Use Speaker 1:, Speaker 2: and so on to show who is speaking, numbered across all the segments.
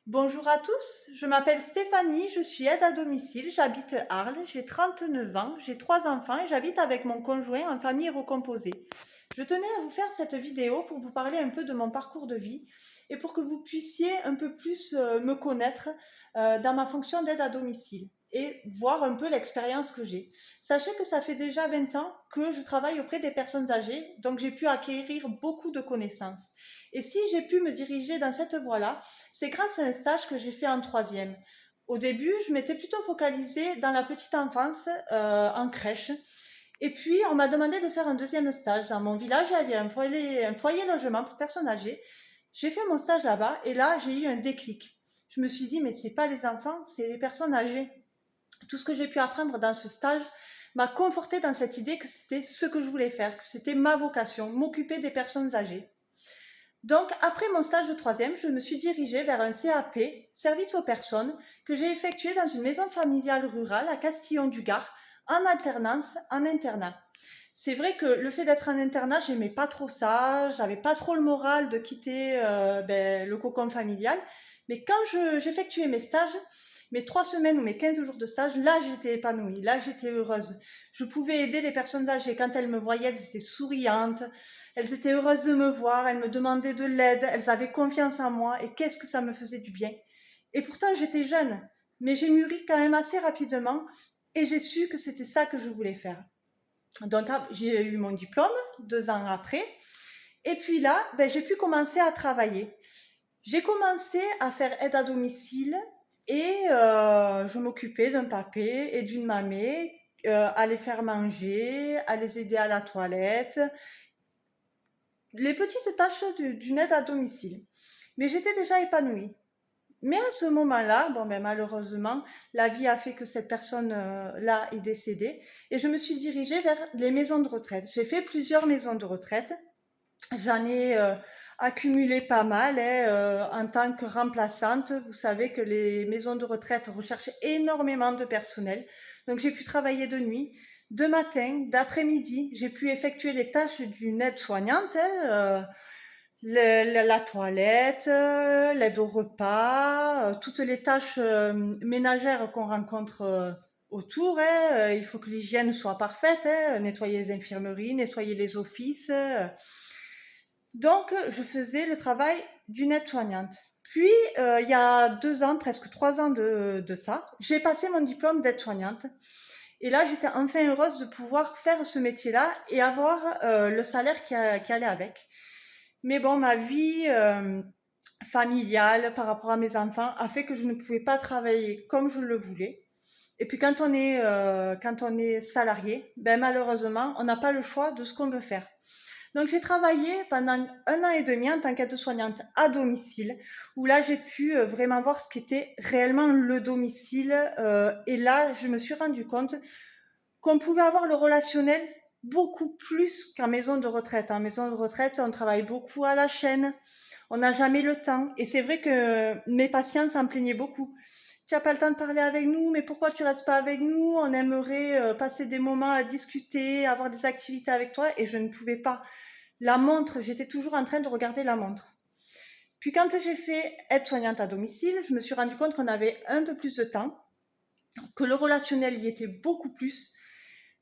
Speaker 1: Bonjour à tous, je m'appelle Stéphanie, je suis aide à domicile, j'habite Arles, j'ai 39 ans, j'ai 3 enfants et j'habite avec mon conjoint en famille recomposée. Je tenais à vous faire cette vidéo pour vous parler un peu de mon parcours de vie et pour que vous puissiez un peu plus me connaître dans ma fonction d'aide à domicile et voir un peu l'expérience que j'ai. Sachez que ça fait déjà 20 ans que je travaille auprès des personnes âgées, donc j'ai pu acquérir beaucoup de connaissances. Et si j'ai pu me diriger dans cette voie-là, c'est grâce à un stage que j'ai fait en troisième. Au début, je m'étais plutôt focalisée dans la petite enfance, en crèche. Et puis, on m'a demandé de faire un deuxième stage. Dans mon village, il y avait un foyer logement pour personnes âgées. J'ai fait mon stage là-bas et là, j'ai eu un déclic. Je me suis dit, mais c'est pas les enfants, c'est les personnes âgées. Tout ce que j'ai pu apprendre dans ce stage m'a conforté dans cette idée que c'était ce que je voulais faire, que c'était ma vocation, m'occuper des personnes âgées. Donc, après mon stage de troisième, je me suis dirigée vers un CAP, service aux personnes, que j'ai effectué dans une maison familiale rurale à Castillon-du-Gard, en alternance, en internat. C'est vrai que le fait d'être en internat, j'aimais pas trop ça, j'avais pas trop le moral de quitter le cocon familial. Mais quand j'effectuais mes stages, mes 3 semaines ou mes 15 jours de stage, là j'étais épanouie, là j'étais heureuse. Je pouvais aider les personnes âgées. Quand elles me voyaient, elles étaient souriantes, elles étaient heureuses de me voir, elles me demandaient de l'aide, elles avaient confiance en moi et qu'est-ce que ça me faisait du bien. Et pourtant j'étais jeune, mais j'ai mûri quand même assez rapidement et j'ai su que c'était ça que je voulais faire. Donc j'ai eu mon diplôme 2 ans après. Et puis là, j'ai pu commencer à travailler. J'ai commencé à faire aide à domicile et je m'occupais d'un papé et d'une mamie, à les faire manger, à les aider à la toilette, les petites tâches d'une aide à domicile. Mais j'étais déjà épanouie. Mais à ce moment-là, malheureusement, la vie a fait que cette personne-là est décédée et je me suis dirigée vers les maisons de retraite. J'ai fait plusieurs maisons de retraite. J'en ai accumulé pas mal en tant que remplaçante. Vous savez que les maisons de retraite recherchent énormément de personnel. Donc j'ai pu travailler de nuit, de matin, d'après-midi. J'ai pu effectuer les tâches d'une aide-soignante, la toilette, l'aide au repas, toutes les tâches ménagères qu'on rencontre autour. Il faut que l'hygiène soit parfaite, nettoyer les infirmeries, nettoyer les offices. Donc, je faisais le travail d'une aide-soignante. Puis, il y a 2 ans, presque 3 ans de ça, j'ai passé mon diplôme d'aide-soignante. Et là, j'étais enfin heureuse de pouvoir faire ce métier-là et avoir le salaire qui allait avec. Mais bon, ma vie familiale par rapport à mes enfants a fait que je ne pouvais pas travailler comme je le voulais. Et puis quand on est salarié, malheureusement, on n'a pas le choix de ce qu'on veut faire. Donc j'ai travaillé pendant 1 an et demi en tant qu'aide-soignante à domicile, où là j'ai pu vraiment voir ce qu'était réellement le domicile. Et là, je me suis rendu compte qu'on pouvait avoir le relationnel beaucoup plus qu'en maison de retraite. En maison de retraite, on travaille beaucoup à la chaîne, on n'a jamais le temps. Et c'est vrai que mes patients s'en plaignaient beaucoup. Tu n'as pas le temps de parler avec nous, mais pourquoi tu restes pas avec nous? On aimerait passer des moments à discuter, avoir des activités avec toi, et je ne pouvais pas. La montre, j'étais toujours en train de regarder la montre. Puis quand j'ai fait aide-soignante à domicile, je me suis rendu compte qu'on avait un peu plus de temps, que le relationnel y était beaucoup plus,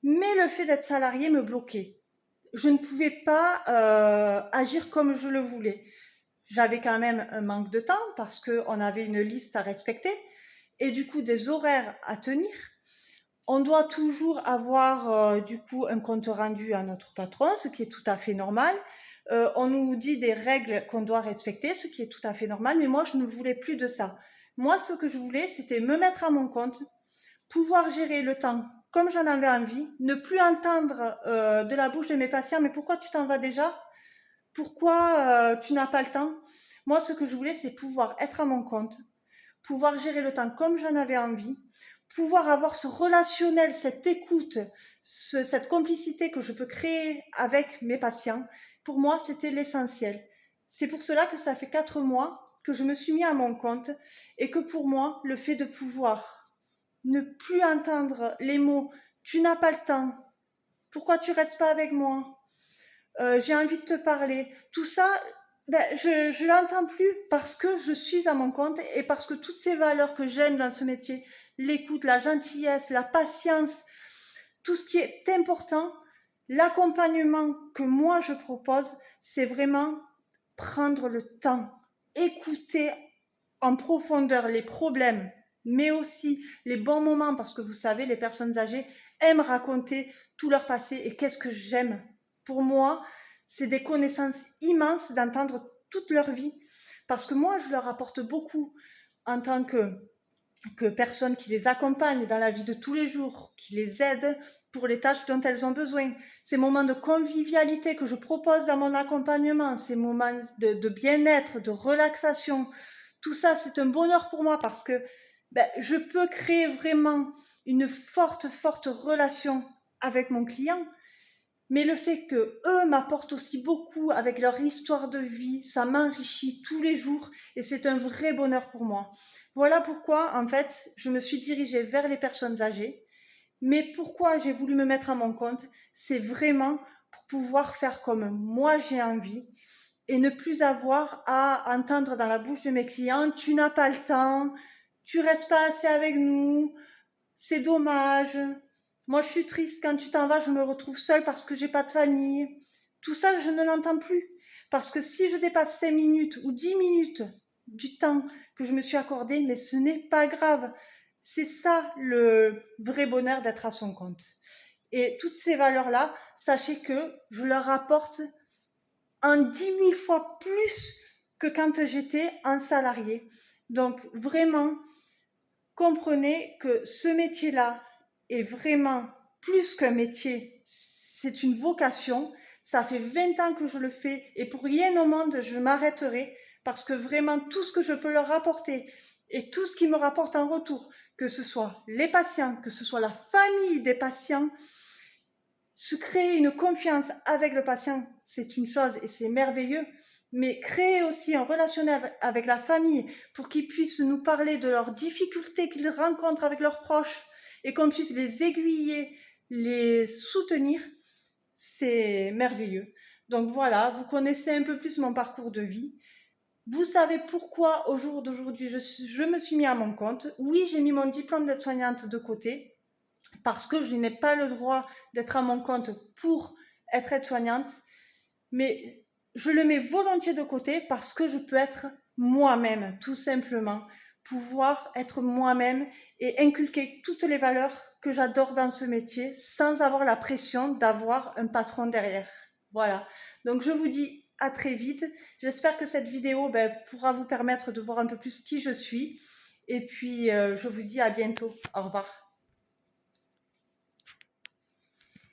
Speaker 1: mais le fait d'être salarié me bloquait. Je ne pouvais pas agir comme je le voulais. J'avais quand même un manque de temps parce qu'on avait une liste à respecter et du coup des horaires à tenir. On doit toujours avoir du coup un compte rendu à notre patron, ce qui est tout à fait normal. On nous dit des règles qu'on doit respecter, ce qui est tout à fait normal, mais moi je ne voulais plus de ça. Moi ce que je voulais, c'était me mettre à mon compte, pouvoir gérer le temps comme j'en avais envie, ne plus entendre de la bouche de mes patients, mais pourquoi tu t'en vas déjà? Pourquoi tu n'as pas le temps? Moi ce que je voulais, c'est pouvoir être à mon compte, pouvoir gérer le temps comme j'en avais envie, pouvoir avoir ce relationnel, cette écoute, cette complicité que je peux créer avec mes patients. Pour moi, c'était l'essentiel. C'est pour cela que ça fait 4 mois que je me suis mis à mon compte et que pour moi, le fait de pouvoir ne plus entendre les mots tu n'as pas le temps, pourquoi tu restes pas avec moi, j'ai envie de te parler, tout ça, je l'entends plus parce que je suis à mon compte et parce que toutes ces valeurs que j'aime dans ce métier, l'écoute, la gentillesse, la patience, tout ce qui est important, l'accompagnement que moi je propose, c'est vraiment prendre le temps, écouter en profondeur les problèmes, mais aussi les bons moments, parce que vous savez, les personnes âgées aiment raconter tout leur passé et qu'est-ce que j'aime. Pour moi, c'est des connaissances immenses d'entendre toute leur vie, parce que moi, je leur apporte beaucoup en tant que personne qui les accompagne dans la vie de tous les jours, qui les aide pour les tâches dont elles ont besoin. Ces moments de convivialité que je propose dans mon accompagnement, ces moments de bien-être, de relaxation, tout ça, c'est un bonheur pour moi parce que je peux créer vraiment une forte, forte relation avec mon client. Mais le fait que eux m'apportent aussi beaucoup avec leur histoire de vie, ça m'enrichit tous les jours et c'est un vrai bonheur pour moi. Voilà pourquoi, en fait, je me suis dirigée vers les personnes âgées. Mais pourquoi j'ai voulu me mettre à mon compte, c'est vraiment pour pouvoir faire comme moi j'ai envie et ne plus avoir à entendre dans la bouche de mes clients, tu n'as pas le temps, tu restes pas assez avec nous, c'est dommage. Moi, je suis triste quand tu t'en vas, je me retrouve seule parce que j'ai pas de famille. Tout ça, je ne l'entends plus. Parce que si je dépasse 5 minutes ou 10 minutes du temps que je me suis accordé, mais ce n'est pas grave. C'est ça le vrai bonheur d'être à son compte. Et toutes ces valeurs-là, sachez que je leur apporte en 10 000 fois plus que quand j'étais en salarié. Donc vraiment, comprenez que ce métier-là est vraiment plus qu'un métier, c'est une vocation. Ça fait 20 ans que je le fais et pour rien au monde je m'arrêterai parce que vraiment tout ce que je peux leur apporter et tout ce qui me rapporte en retour, que ce soit les patients, que ce soit la famille des patients, se créer une confiance avec le patient, c'est une chose et c'est merveilleux, mais créer aussi un relationnel avec la famille pour qu'ils puissent nous parler de leurs difficultés qu'ils rencontrent avec leurs proches et qu'on puisse les aiguiller, les soutenir, c'est merveilleux. Donc voilà, vous connaissez un peu plus mon parcours de vie. Vous savez pourquoi au jour d'aujourd'hui je me suis mis à mon compte. Oui, j'ai mis mon diplôme d'aide-soignante de côté, parce que je n'ai pas le droit d'être à mon compte pour être aide-soignante, mais je le mets volontiers de côté parce que je peux être moi-même, tout simplement, pouvoir être moi-même et inculquer toutes les valeurs que j'adore dans ce métier sans avoir la pression d'avoir un patron derrière. Voilà, donc je vous dis à très vite. J'espère que cette vidéo pourra vous permettre de voir un peu plus qui je suis. Et puis, je vous dis à bientôt. Au revoir.